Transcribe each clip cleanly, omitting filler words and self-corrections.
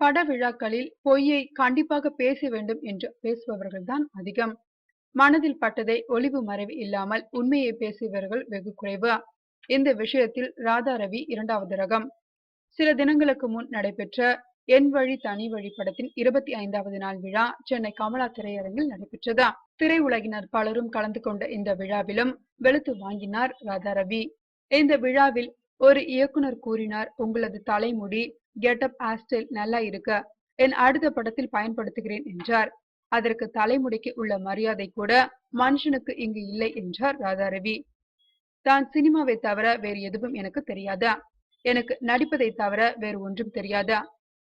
பட விழாக்களில் பொய்யை கண்டிப்பாக பேச வேண்டும் என்று பேசுபவர்கள்தான் அதிகம். மனதில் பட்டதை ஒளிவு மறைவு இல்லாமல் உண்மையை பேசுபவர்கள் வெகு குறைவு. இந்த விஷயத்தில் ராதா ரவி இரண்டாவது ரகம். சில தினங்களுக்கு முன் நடைபெற்ற என் வழி தனி வழி படத்தின் 25வது நாள் விழா சென்னை கமலா திரையரங்கில் நடைபெற்றது. திரையுலகினர் பலரும் கலந்து கொண்ட இந்த விழாவிலும் வெளுத்து வாங்கினார் ராதா ரவி. இந்த விழாவில் ஒரு இயக்குனர் கூறினார், உங்களது தலைமுடி கெட்டப் ஹேர்ஸ்டைல் நல்லா இருக்கு, என் அடுத்த படத்தில் பயன்படுத்துகிறேன் என்றார். அதற்கு தலைமுடிக்கு உள்ள மரியாதை கூட மனுஷனுக்கு இங்கு இல்லை என்றார் ராதா ரவி. தான் சினிமாவை தவிர வேறு எதுவும் எனக்கு தெரியாதா, எனக்கு நடிப்பதை தவிர வேறு ஒன்றும் தெரியாதா,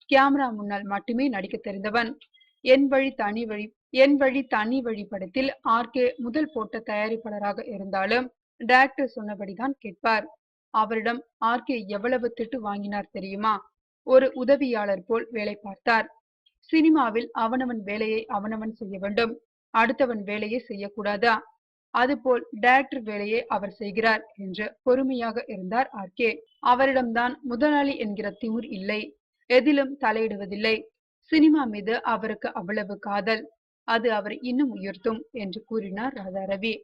கேமரா முன்னால் மட்டுமே நடிக்க தெரிந்தவன். என் வழி தனி வழி என் வழி தனி வழி படத்தில் ஆர்கே முதல் போட்ட தயாரிப்பாளராக இருந்தாலும் டைரக்டர் சொன்னபடிதான் கேட்பார். அவரிடம் ஆர்கே எவ்வளவு திட்டு வாங்கினார் தெரியுமா? ஒரு உதவியாளர் போல் வேலை பார்த்தார். சினிமாவில் அவனவன் வேலையை அவனவன் செய்ய வேண்டும், அடுத்தவன் வேலையை செய்யக்கூடாதா? அதுபோல் டைரக்டர் வேலையை அவர் செய்கிறார் என்று பொறுமையாக இருந்தார் ஆர்கே. அவரிடம்தான் முதலாளி என்கிற திமிர் இல்லை, எதிலும் தலையிடுவதில்லை. சினிமா மீது அவருக்கு அவ்வளவு காதல், அது அவரை இன்னும் உயர்த்தும் என்று கூறினார் ராதா ரவி.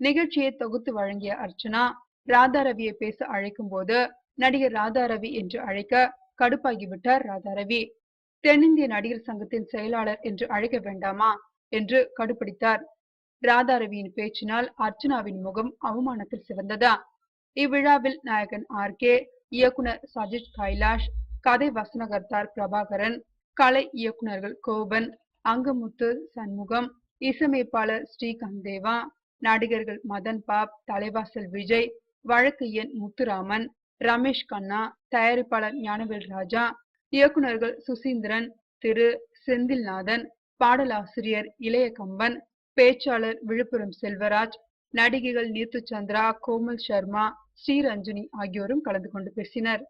நிகழ்ச்சியை தொகுத்து வழங்கிய அர்ச்சனா ராதா ரவியை பேச அழைக்கும் போது நடிகர் ராதா ரவி என்று அழைக்க கடுப்பாகிவிட்டார் ராதா ரவி. தென்னிந்திய நடிகர் சங்கத்தின் செயலாளர் என்று அழைக்க வேண்டாமா என்று கடுப்பிடித்தார். ராதா ரவியின் பேச்சினால் அர்ச்சனாவின் முகம் அவமானத்தில் சிவந்ததா. இவ்விழாவில் நாயகன் ஆர்கே, இயக்குனர் சஜித் கைலாஷ், கதை வசனகர்த்தார் பிரபாகரன், கலை இயக்குனர்கள் கோபன், அங்கமுத்து சண்முகம், இசையமைப்பாளர் ஸ்ரீகாந்த் தேவா, நடிகர்கள் மதன் பாப், தலைவாசல் விஜய், வழக்கு எண் முத்துராமன், ரமேஷ் கண்ணா, தயாரிப்பாளர் ஞானவேல் ராஜா, இயக்குனர்கள் சுசீந்திரன், திரு செந்தில்நாதன், பாடலாசிரியர் இளைய கம்பன், பேச்சாளர் விழுப்புரம் செல்வராஜ், நடிகைகள் நீத்து சந்திரா, கோமல் சர்மா, ஸ்ரீரஞ்சனி ஆகியோரும் கலந்து கொண்டு பேசினர்.